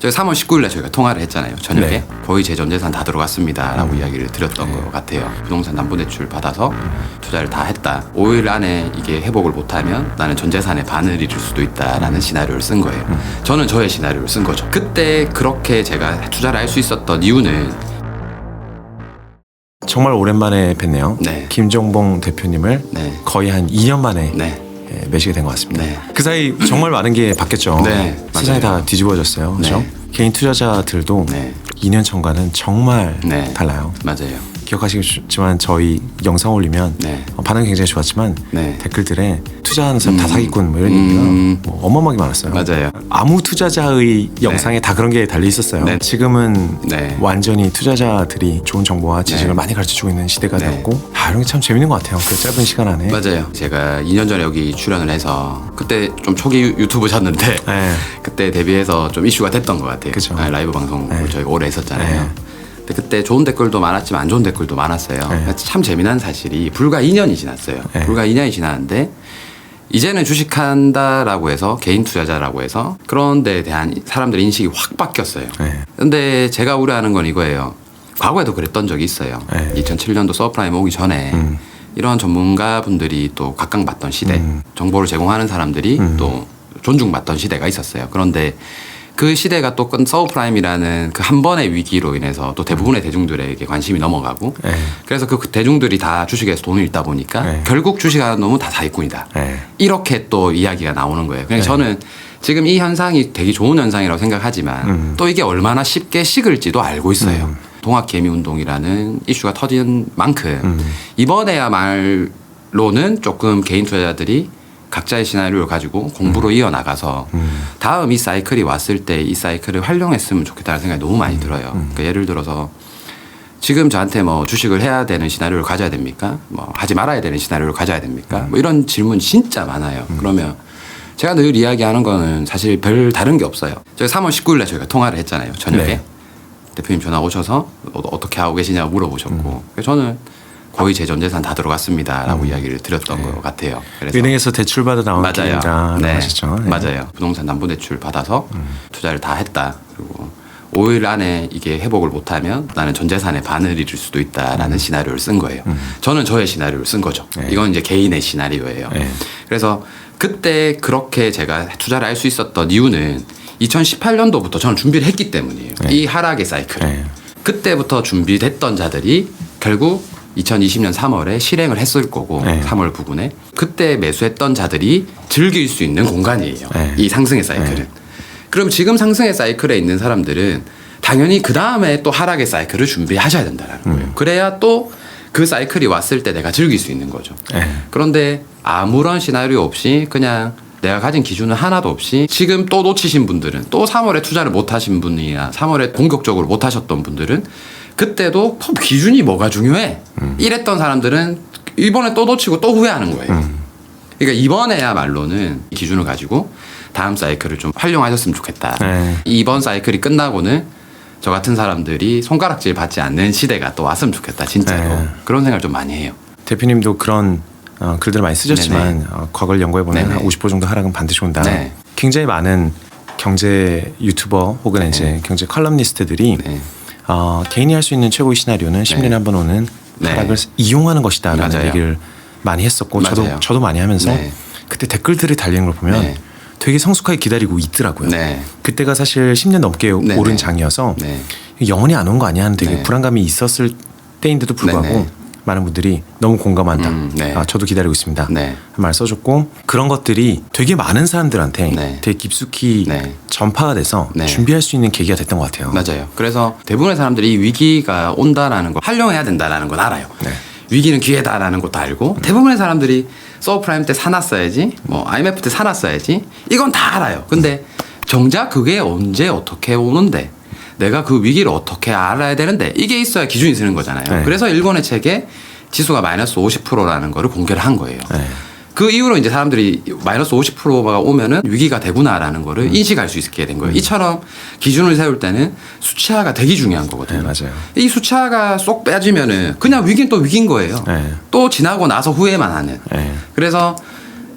저희 3월 19일에 저희가 통화를 했잖아요. 저녁에 네. 거의 제 전 재산 다 들어갔습니다라고 이야기를 드렸던 것 같아요. 부동산 담보대출 받아서 투자를 다 했다. 5일 안에 이게 회복을 못하면 나는 전 재산의 반을 잃을 수도 있다라는 시나리오를 쓴 거예요. 저는 저의 시나리오를 쓴 거죠. 그때 그렇게 제가 투자를 할 수 있었던 이유는 정말 오랜만에 뵀네요. 네. 김종봉 대표님을 네. 거의 한 2년 만에 네. 매시게 된 것 같습니다. 네. 그 사이 정말 많은 게 바뀌었죠. 네, 세상이 맞아요. 다 뒤집어졌어요. 그렇죠? 네. 개인 투자자들도 네. 2년 전과는 정말 네. 달라요. 맞아요. 기억하시겠지만 저희 영상 올리면 네. 반응이 굉장히 좋았지만 네. 댓글들에 투자하는 사람 다 사기꾼 뭐 이런 얘기가 뭐 어마어마하게 많았어요. 맞아요. 아무 투자자의 영상에 다 그런 게 달려 있었어요. 네. 지금은 네. 완전히 투자자들이 좋은 정보와 지식을 네. 많이 가르쳐주고 있는 시대가 네. 되었고 이런 게 참 재밌는 것 같아요. 그 짧은 시간 안에. 맞아요. 제가 2년 전에 여기 출연을 해서 그때 좀 초기 유튜브셨는데 네. 그때 데뷔해서 좀 이슈가 됐던 것 같아요. 그쵸. 라이브 방송 네. 저희가 오래 했었잖아요. 네. 근데 그때 좋은 댓글도 많았지만 안 좋은 댓글도 많았어요. 네. 참 재미난 사실이 불과 2년이 지났어요. 네. 불과 2년이 지났는데 이제는 주식한다라고 해서 개인 투자자라고 해서 그런 데에 대한 사람들의 인식이 확 바뀌었어요. 네. 근데 제가 우려하는 건 이거예요. 과거에도 그랬던 적이 있어요. 네. 2007년도 서브프라임 오기 전에 이런 전문가분들이 또 각광받던 시대, 정보를 제공하는 사람들이 또 존중받던 시대가 있었어요. 그런데 그 시대가 또 서브프라임이라는 그 한 번의 위기로 인해서 또 대부분의 대중들에게 관심이 넘어가고 네. 그래서 그 대중들이 다 주식에서 돈을 잃다 보니까 네. 결국 주식하는 놈은 다 사기꾼이다. 네. 이렇게 또 이야기가 나오는 거예요. 그러니까 네. 저는 지금 이 현상이 되게 좋은 현상이라고 생각하지만 또 이게 얼마나 쉽게 식을지도 알고 있어요. 동학개미운동이라는 이슈가 터진 만큼 이번에야말로는 조금 개인 투자자들이 각자의 시나리오를 가지고 공부로 이어나가서 다음 이 사이클이 왔을 때 이 사이클을 활용했으면 좋겠다는 생각이 너무 많이 들어요. 그러니까 예를 들어서 지금 저한테 뭐 주식을 해야 되는 시나리오를 가져야 됩니까? 뭐 하지 말아야 되는 시나리오를 가져야 됩니까? 뭐 이런 질문이 진짜 많아요. 그러면 제가 늘 이야기하는 거는 사실 별 다른 게 없어요. 저희 3월 19일에 저희가 통화를 했잖아요. 저녁에. 네. 대표님 전화 오셔서 어떻게 하고 계시냐고 물어보셨고 그래서 저는 거의 제 전 재산 다 들어갔습니다라고 이야기를 드렸던 것 같아요. 그래서 은행에서 대출 받아 나온 맞아요. 길이라고 네. 하셨죠. 네. 맞아요. 부동산 담보대출 받아서 투자를 다 했다. 그리고 5일 안에 이게 회복을 못하면 나는 전 재산의 반을 잃을 수도 있다라는 시나리오를 쓴 거예요. 저는 저의 시나리오를 쓴 거죠. 네. 이건 이제 개인의 시나리오예요. 네. 그래서 그때 그렇게 제가 투자를 할 수 있었던 이유는 2018년도부터 저는 준비를 했기 때문이에요. 네. 이 하락의 사이클. 네. 그때부터 준비됐던 자들이 결국 2020년 3월에 실행을 했을 거고 네. 3월 부근에 그때 매수했던 자들이 즐길 수 있는 공간이에요. 네. 이 상승의 사이클은. 그럼 지금 상승의 사이클에 있는 사람들은 당연히 그 다음에 또 하락의 사이클을 준비하셔야 된다는 거예요. 그래야 또 그 사이클이 왔을 때 내가 즐길 수 있는 거죠. 네. 그런데 아무런 시나리오 없이 그냥 내가 가진 기준은 하나도 없이 지금 또 놓치신 분들은 또 3월에 투자를 못 하신 분이나 3월에 본격적으로 못 하셨던 분들은 그때도 기준이 뭐가 중요해? 이랬던 사람들은 이번에 또 놓치고 또 후회하는 거예요. 그러니까 이번에야말로는 기준을 가지고 다음 사이클을 좀 활용하셨으면 좋겠다. 네. 이번 사이클이 끝나고는 저 같은 사람들이 손가락질 받지 않는 시대가 또 왔으면 좋겠다. 진짜로. 네. 그런 생각을 좀 많이 해요. 대표님도 그런 글들을 많이 쓰셨지만 과거를 연구해보면 네네. 한 50% 정도 하락은 반드시 온다. 네. 굉장히 많은 경제 유튜버 혹은 이제 경제 컬럼니스트들이 네. 개인이 할 수 있는 최고의 시나리오는 10년에 한 번 오는 네. 하락을 이용하는 것이다라는 맞아요. 얘기를 많이 했었고 맞아요. 저도 많이 하면서 네. 그때 댓글들이 달리는 걸 보면 네. 되게 성숙하게 기다리고 있더라고요. 네. 그때가 사실 10년 넘게 네네. 오른 장이어서 네. 영원히 안 온 거 아니야 하는 되게 네. 불안감이 있었을 때인데도 불구하고 네네. 많은 분들이 너무 공감한다. 네. 저도 기다리고 있습니다. 네. 한 말 써줬고 그런 것들이 되게 많은 사람들한테 네. 되게 깊숙이 네. 전파가 돼서 네. 준비할 수 있는 계기가 됐던 것 같아요. 맞아요. 그래서 대부분의 사람들이 이 위기가 온다라는 걸 활용해야 된다라는 건 알아요. 네. 위기는 기회다라는 것도 알고 대부분의 사람들이 서브프라임 때 사놨어야지 뭐 IMF 때 사놨어야지 이건 다 알아요. 근데 정작 그게 언제 어떻게 오는데 내가 그 위기를 어떻게 알아야 되는데 이게 있어야 기준이 쓰는 거잖아요. 네. 그래서 일본의 책에 지수가 마이너스 50%라는 거를 공개를 한 거예요. 네. 그 이후로 이제 사람들이 마이너스 50%가 오면은 위기가 되구나라는 거를 인식할 수 있게 된 거예요. 이처럼 기준을 세울 때는 수치화가 되게 중요한 거거든요. 네, 맞아요. 이 수치화가 쏙 빼지면은 그냥 위기는 또 위기인 거예요. 네. 또 지나고 나서 후회만 하는. 네. 그래서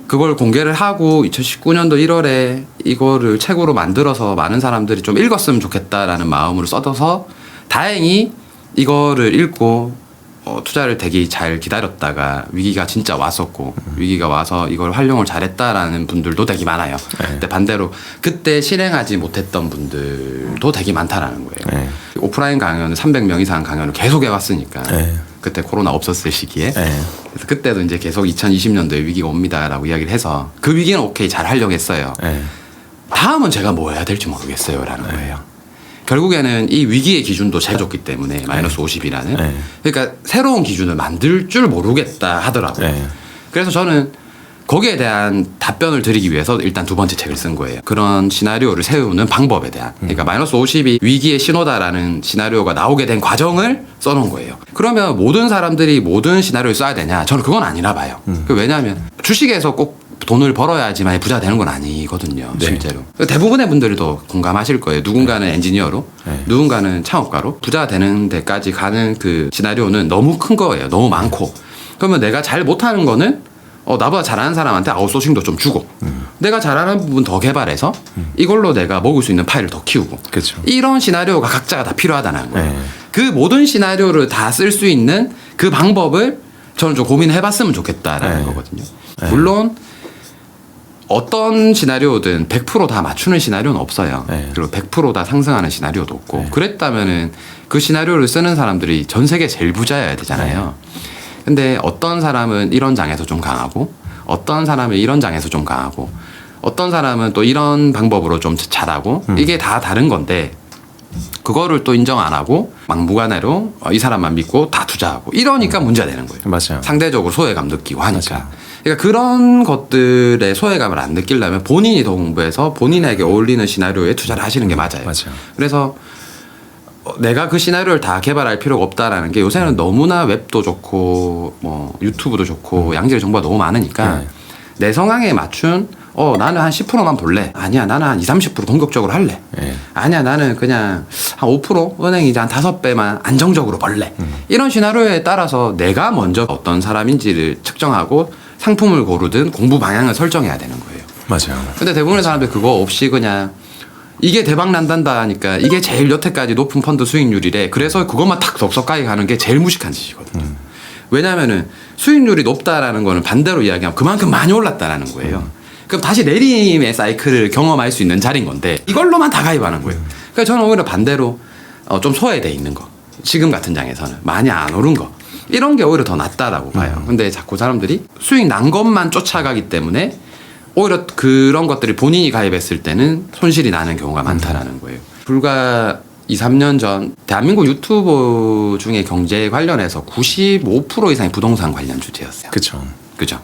그걸 공개를 하고 2019년도 1월에 이거를 책으로 만들어서 많은 사람들이 좀 읽었으면 좋겠다라는 마음으로 써둬서 다행히 이거를 읽고 투자를 되게 잘 기다렸다가 위기가 진짜 왔었고 위기가 와서 이걸 활용을 잘했다라는 분들도 되게 많아요. 네. 근데 반대로 그때 실행하지 못했던 분들도 되게 많다라는 거예요. 네. 오프라인 강연을 300명 이상 강연을 계속 해왔으니까 네. 그때 코로나 없었을 시기에 네. 그래서 그때도 이제 계속 2020년도에 위기가 옵니다라고 이야기를 해서 그 위기는 오케이 잘 하려고 했어요. 네. 다음은 제가 뭐 해야 될지 모르겠어요라는 거예요. 결국에는 이 위기의 기준도 제가 줬기 때문에 마이너스 50이라는 네. 그러니까 새로운 기준을 만들 줄 모르겠다 하더라고요. 네. 그래서 저는 거기에 대한 답변을 드리기 위해서 일단 두 번째 책을 쓴 거예요. 그런 시나리오를 세우는 방법에 대한. 그러니까 마이너스 50이 위기의 신호다라는 시나리오가 나오게 된 과정을 써놓은 거예요. 그러면 모든 사람들이 모든 시나리오를 써야 되냐? 저는 그건 아니라 봐요. 왜냐하면 주식에서 꼭 돈을 벌어야지만 부자 되는 건 아니거든요. 네. 실제로. 대부분의 분들도 공감하실 거예요. 누군가는 엔지니어로, 네. 누군가는 창업가로 부자 되는 데까지 가는 그 시나리오는 너무 큰 거예요. 너무 많고. 그러면 내가 잘 못하는 거는 나보다 잘하는 사람한테 아웃소싱도 좀 주고 내가 잘하는 부분 더 개발해서 이걸로 내가 먹을 수 있는 파일을 더 키우고 그렇죠. 이런 시나리오가 각자가 다 필요하다는 거예요. 네. 그 모든 시나리오를 다 쓸 수 있는 그 방법을 저는 좀 고민해봤으면 좋겠다라는 네. 거거든요. 물론 어떤 시나리오든 100%다 맞추는 시나리오는 없어요. 네. 그리고 100%다 상승하는 시나리오도 없고 네. 그랬다면은 그 시나리오를 쓰는 사람들이 전 세계 제일 부자여야 되잖아요. 근데 어떤 사람은 이런 장에서 좀 강하고 어떤 사람은 이런 장에서 좀 강하고 어떤 사람은 또 이런 방법으로 좀 잘하고 이게 다 다른 건데 그거를 또 인정 안 하고 막무가내로 이 사람만 믿고 다 투자하고 이러니까 문제가 되는 거예요. 맞아요. 상대적으로 소외감 느끼고 하니까. 맞아요. 그러니까 그런 것들의 소외감을 안 느끼려면 본인이 더 공부해서 본인에게 어울리는 시나리오에 투자를 하시는 게 맞아요. 맞아요. 그래서 내가 그 시나리오를 다 개발할 필요가 없다라는 게 요새는 너무나 웹도 좋고 뭐 유튜브도 좋고 양질의 정보가 너무 많으니까 네. 내 성향에 맞춘 나는 한 10%만 볼래. 아니야 나는 한 20-30% 공격적으로 할래. 네. 아니야 나는 그냥 한 5% 은행이 이제 한 5배만 안정적으로 벌래. 이런 시나리오에 따라서 내가 먼저 어떤 사람인지를 측정하고 상품을 고르든 공부 방향을 설정해야 되는 거예요. 맞아요. 근데 대부분의 사람들 그거 없이 그냥 이게 대박 난단다 하니까 이게 제일 여태까지 높은 펀드 수익률이래. 그래서 그것만 탁 덥석하게 가는 게 제일 무식한 짓이거든요. 왜냐하면은 수익률이 높다라는 거는 반대로 이야기하면 그만큼 많이 올랐다라는 거예요. 그럼 다시 내림의 사이클을 경험할 수 있는 자리인 건데 이걸로만 다 가입하는 거예요. 그러니까 저는 오히려 반대로 좀 소외돼 있는 거. 지금 같은 장에서는 많이 안 오른 거. 이런 게 오히려 더 낫다라고 봐요. 근데 자꾸 사람들이 수익 난 것만 쫓아가기 때문에 오히려 그런 것들이 본인이 가입했을 때는 손실이 나는 경우가 많다라는 거예요. 불과 2-3년 전 대한민국 유튜버 중에 경제 관련해서 95% 이상이 부동산 관련 주제였어요. 그렇죠. 그죠?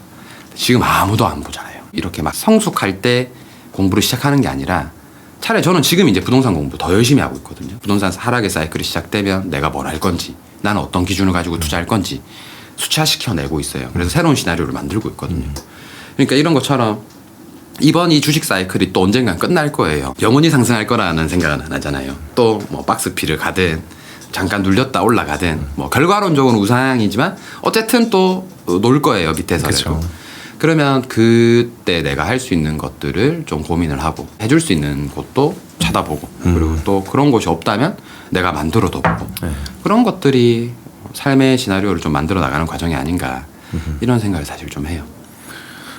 지금 아무도 안 보잖아요. 이렇게 막 성숙할 때 공부를 시작하는 게 아니라 차라리 저는 지금 이제 부동산 공부 더 열심히 하고 있거든요. 부동산 하락의 사이클이 시작되면 내가 뭘 할 건지 나는 어떤 기준을 가지고 투자할 건지 수차시켜내고 있어요. 그래서 새로운 시나리오를 만들고 있거든요. 그러니까 이런 것처럼 이번 이 주식 사이클이 또 언젠간 끝날 거예요. 영원히 상승할 거라는 생각은 안 하잖아요. 또 뭐 박스피를 가든 잠깐 눌렸다 올라가든 뭐 결과론적으로 우상이지만 어쨌든 또 놀 거예요. 밑에서. 그렇죠. 그러면 그때 내가 할 수 있는 것들을 좀 고민을 하고 해줄 수 있는 곳도 찾아보고 그리고 또 그런 곳이 없다면 내가 만들어도 보고 그런 것들이 삶의 시나리오를 좀 만들어 나가는 과정이 아닌가 이런 생각을 사실 좀 해요.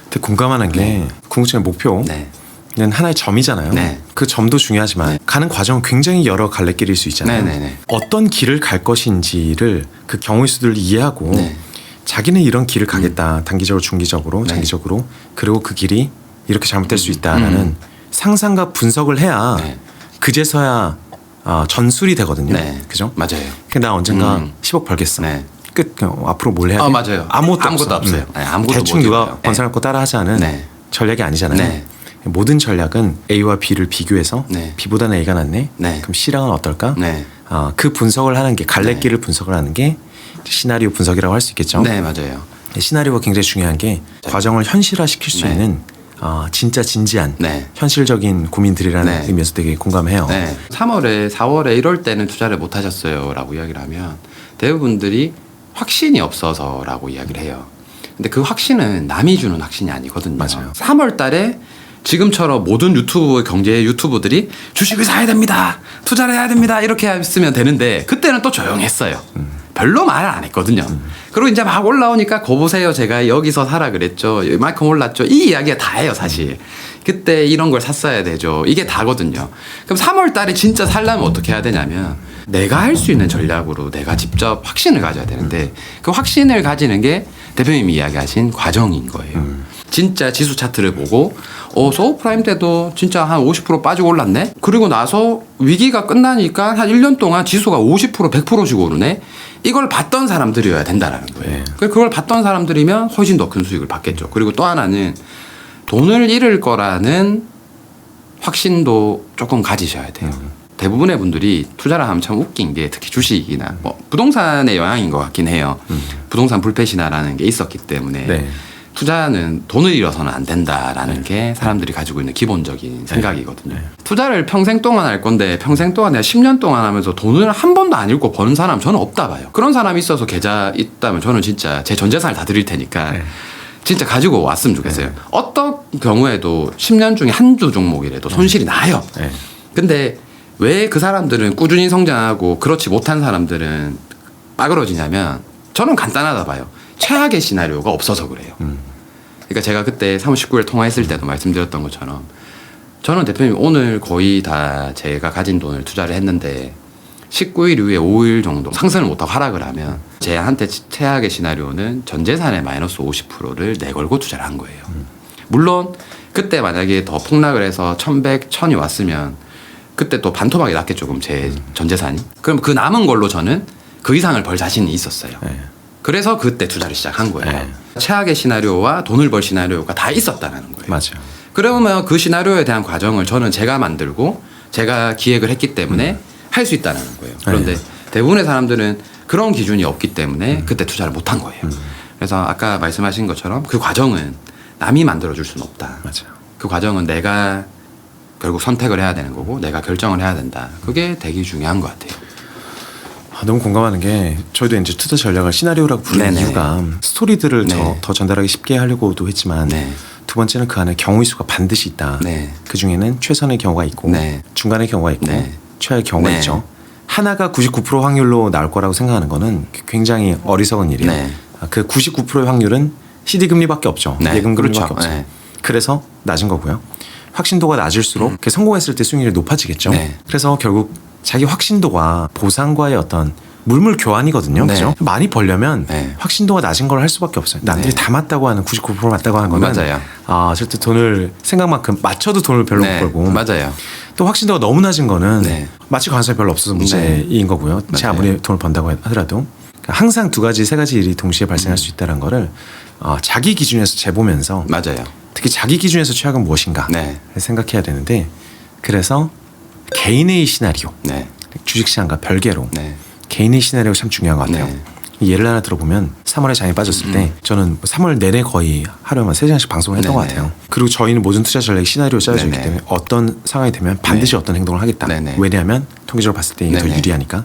되게 공감하는 게 궁극적인 목표는 네. 하나의 점이잖아요. 네. 그 점도 중요하지만 가는 과정은 굉장히 여러 갈래길일 수 있잖아요. 네네네. 어떤 길을 갈 것인지를 그 경우의 수들을 이해하고 네. 자기는 이런 길을 가겠다. 단기적으로, 중기적으로, 네. 장기적으로. 그리고 그 길이 이렇게 잘못될 수 있다라는 상상과 분석을 해야 네. 그제서야 전술이 되거든요. 네. 그죠? 맞아요. 근데 나 언젠가 10억 벌겠어. 네. 끝. 앞으로 뭘 해야 돼? 맞아요. 아무것도 없어요. 네, 아무것도 대충 못 누가 해요. 건설할 거 따라 하지 않은 네. 전략이 아니잖아요. 네. 모든 전략은 A와 B를 비교해서 네. B보다는 A가 낫네. 네. 그럼 C랑은 어떨까? 네. 그 분석을 하는 게 갈래길을 분석을 하는 게 시나리오 분석이라고 할 수 있겠죠. 네, 맞아요. 시나리오가 굉장히 중요한 게 과정을 현실화시킬 수 네. 있는 진짜 진지한 네. 현실적인 고민들이라는 네. 의미에서 되게 공감해요. 네. 3월에 4월에 이럴 때는 투자를 못 하셨어요 라고 이야기를 하면 대부분들이 확신이 없어서라고 이야기를 해요. 근데 그 확신은 남이 주는 확신이 아니거든요. 맞아요. 3월 달에 지금처럼 모든 유튜브 경제 유튜브들이 주식을 사야 됩니다. 투자를 해야 됩니다. 이렇게 했으면 되는데 그때는 또 조용했어요. 별로 말 안 했거든요. 그리고 이제 막 올라오니까 거 보세요. 제가 여기서 사라 그랬죠. 이만큼 올랐죠. 이 이야기가 다예요, 사실. 그때 이런 걸 샀어야 되죠. 이게 다거든요. 그럼 3월 달에 진짜 살려면 어떻게 해야 되냐면 내가 할 수 있는 전략으로 내가 직접 확신을 가져야 되는데 그 확신을 가지는 게 대표님이 이야기하신 과정인 거예요. 진짜 지수 차트를 보고 서브프라임 때도 진짜 한 50% 빠지고 올랐네. 그리고 나서 위기가 끝나니까 한 1년 동안 지수가 50% 100%씩 오르네. 이걸 봤던 사람들이어야 된다라는 거예요. 네. 그걸 봤던 사람들이면 훨씬 더 큰 수익을 받겠죠. 그리고 또 하나는 돈을 잃을 거라는 확신도 조금 가지셔야 돼요. 대부분의 분들이 투자를 하면 참 웃긴 게 특히 주식이나 뭐 부동산의 영향인 것 같긴 해요. 부동산 불패 신화라는 게 있었기 때문에 네. 투자는 돈을 잃어서는 안 된다라는 게 사람들이 가지고 있는 기본적인 생각이거든요. 네. 투자를 평생 동안 할 건데 평생 동안 내가 10년 동안 하면서 돈을 한 번도 안 잃고 버는 사람 저는 없다 봐요. 그런 사람이 있어서 계좌 있다면 저는 진짜 제 전 재산을 다 드릴 테니까 네. 진짜 가지고 왔으면 좋겠어요. 어떤 경우에도 10년 중에 한두 종목이라도 손실이 나요. 네. 근데 왜 그 사람들은 꾸준히 성장하고 그렇지 못한 사람들은 빠그러지냐면 저는 간단하다 봐요. 최악의 시나리오가 없어서 그래요. 그러니까 제가 그때 3월 19일 통화했을 때도 말씀드렸던 것처럼 저는 대표님 오늘 거의 다 제가 가진 돈을 투자를 했는데 19일 이후에 5일 정도 상승을 못하고 하락을 하면 제한테 최악의 시나리오는 전 재산의 마이너스 50%를 내걸고 투자를 한 거예요. 물론 그때 만약에 더 폭락을 해서 1100, 1000이 왔으면 그때 또 반토막이 났겠죠. 그럼 제 전 재산이. 그럼 그 남은 걸로 저는 그 이상을 벌 자신이 있었어요. 네. 그래서 그때 투자를 시작한 거예요. 네. 최악의 시나리오와 돈을 벌 시나리오가 다 있었다는 거예요. 맞아요. 그러면 그 시나리오에 대한 과정을 저는 제가 만들고 제가 기획을 했기 때문에 할 수 있다는 거예요. 그런데 대부분의 사람들은 그런 기준이 없기 때문에 그때 투자를 못한 거예요. 그래서 아까 말씀하신 것처럼 그 과정은 남이 만들어줄 수는 없다. 맞아요. 그 과정은 내가 결국 선택을 해야 되는 거고 내가 결정을 해야 된다. 그게 되게 중요한 것 같아요. 너무 공감하는 게 저희도 이제 투자 전략을 시나리오라고 부르는 네네. 이유가 스토리들을 네. 더 전달하기 쉽게 하려고도 했지만 네. 두 번째는 그 안에 경우의 수가 반드시 있다. 네. 그 중에는 최선의 경우가 있고 네. 중간의 경우가 있고 네. 최하의 경우가 네. 있죠. 하나가 99% 확률로 나올 거라고 생각하는 거는 굉장히 어리석은 일이에요. 네. 그 99%의 확률은 CD 금리밖에 없죠. 네. 예금 금리밖에 그렇죠. 없죠. 네. 그래서 낮은 거고요. 확신도가 낮을수록 성공했을 때 수익률이 높아지겠죠. 네. 그래서 결국 자기 확신도가 보상과의 어떤 물물 교환이거든요. 네. 그죠? 많이 벌려면 네. 확신도가 낮은 걸 할 수밖에 없어요. 남들이 네. 다 맞다고 하는 99% 맞다고 하는 거는 맞아요. 절대 돈을 생각만큼 맞춰도 돈을 별로 네. 못 벌고 맞아요. 또 확신도가 너무 낮은 거는 네. 맞출 가능성이 별로 없어서 문제인 거고요. 제 맞아요. 아무리 돈을 번다고 하더라도 그러니까 항상 두 가지 세 가지 일이 동시에 발생할 수 있다는 거를 자기 기준에서 재보면서 맞아요. 특히 자기 기준에서 최악은 무엇인가 네. 생각해야 되는데 그래서 개인의 시나리오 네. 주식시장과 별개로 네. 개인의 시나리오가 참 중요한 것 같아요. 네. 예를 하나 들어보면 3월에 장이 빠졌을 때 저는 3월 내내 거의 하루에만 3시간씩 방송을 했던 네네. 것 같아요. 그리고 저희는 모든 투자 전략이 시나리오 짜여져 있기 네네. 때문에 어떤 상황이 되면 반드시 네. 어떤 행동을 하겠다. 네네. 왜냐하면 통계적으로 봤을 때 이게 더 네네. 유리하니까.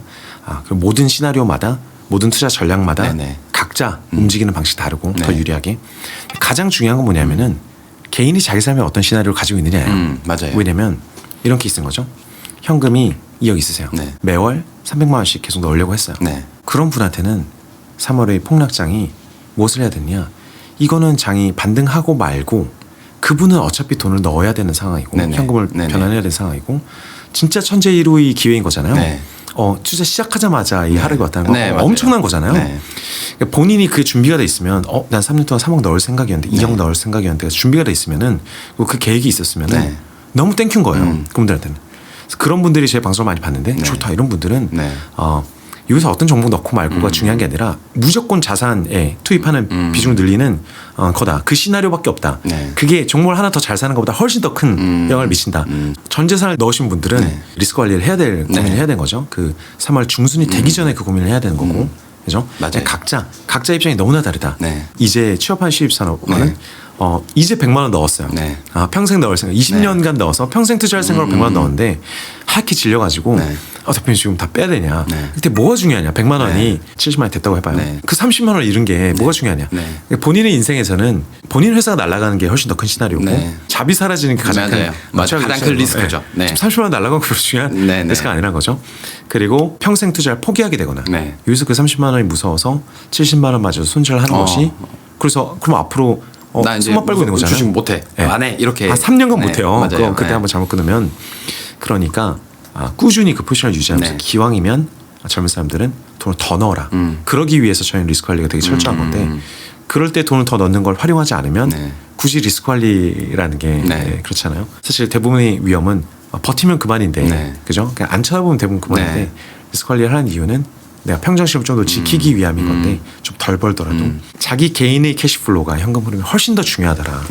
그럼 모든 시나리오마다 모든 투자 전략마다 네네. 각자 움직이는 방식이 다르고 더 네. 유리하게. 가장 중요한 건 뭐냐면은 개인이 자기 삶에 어떤 시나리오를 가지고 있느냐예요. 맞아요. 왜냐면 이런 케이스인 거죠. 현금이 2억 있으세요. 네. 매월 300만 원씩 계속 넣으려고 했어요. 네. 그런 분한테는 3월의 폭락장이 무엇을 해야 되냐? 이거는 장이 반등하고 말고 그분은 어차피 돈을 넣어야 되는 상황이고 네네. 현금을 네네. 변환해야 되는 상황이고 진짜 천재일우의 기회인 거잖아요. 네. 투자 시작하자마자 이 하락이 왔다는 건 네, 맞아요. 엄청난 거잖아요. 네. 그러니까 본인이 그게 준비가 돼 있으면 난 3년 동안 3억 넣을 생각이었는데 2억 넣을 생각이었는데 준비가 돼 있으면은 그 계획이 있었으면은 네. 너무 땡큐인 거예요. 그분들한테는. 그래서 그런 분들이 제 방송을 많이 봤는데 네. 좋다 이런 분들은 네. 여기서 어떤 종목 넣고 말고가 중요한 게 아니라 무조건 자산에 투입하는 비중을 늘리는 거다. 그 시나리오밖에 없다. 네. 그게 종목을 하나 더 잘 사는 것보다 훨씬 더 큰 영향을 미친다. 전 재산을 넣으신 분들은 네. 리스크 관리를 해야 될 고민을 네. 해야 되는 거죠. 그 3월 중순이 되기 전에 그 고민을 해야 되는 거고. 그죠? 맞아요. 각자 입장이 너무나 다르다. 네. 이제 취업한 신입사원은 네. 이제 100만 원 넣었어요. 네. 평생 넣을 생각. 20년간 넣어서 평생 투자할 생각으로 100만 원 넣었는데 하얗게 질려가지고 네. 대표님 지금 다 빼야 되냐. 네. 그때 뭐가 중요하냐. 100만 원이 네. 70만 원이 됐다고 해봐요. 네. 그 30만 원을 잃은 게 뭐가 중요하냐. 네. 본인의 인생에서는 본인 회사가 날아가는 게 훨씬 더 큰 시나리오고 네. 잡이 사라지는 게 가장 맞아요. 큰 가장 큰 리스크죠. 네. 30만 원 날아간 거 별로 중요한 네, 네. 리스크가 아니란 거죠. 그리고 평생 투자를 포기하게 되거나 네. 여기서 그 30만 원이 무서워서 70만 원마저 손절을 하는 것이 그래서 그럼 앞으로 나 이제 손만 빨고 있는 거잖아요. 주식 못해. 네. 안 해. 이렇게. 3년간 네. 못해요. 맞아요. 그럼 그때 네. 한번 잘못 끊으면 그러니까 꾸준히 그 포지션을 유지하면서 네. 기왕이면 젊은 사람들은 돈을 더 넣어라. 그러기 위해서 저희는 리스크 관리가 되게 철저한 건데 그럴 때 돈을 더 넣는 걸 활용하지 않으면 네. 굳이 리스크 관리라는 게 네. 그렇잖아요. 사실 대부분의 위험은 버티면 그만인데 네. 그죠? 그냥 안 쳐다보면 대부분 그만인데 네. 리스크 관리를 하는 이유는 내가 평정심을 좀 더 지키기 위함인 건데 좀 덜 벌더라도 자기 개인의 캐시플로우가 현금 흐름이 훨씬 더 중요하더라.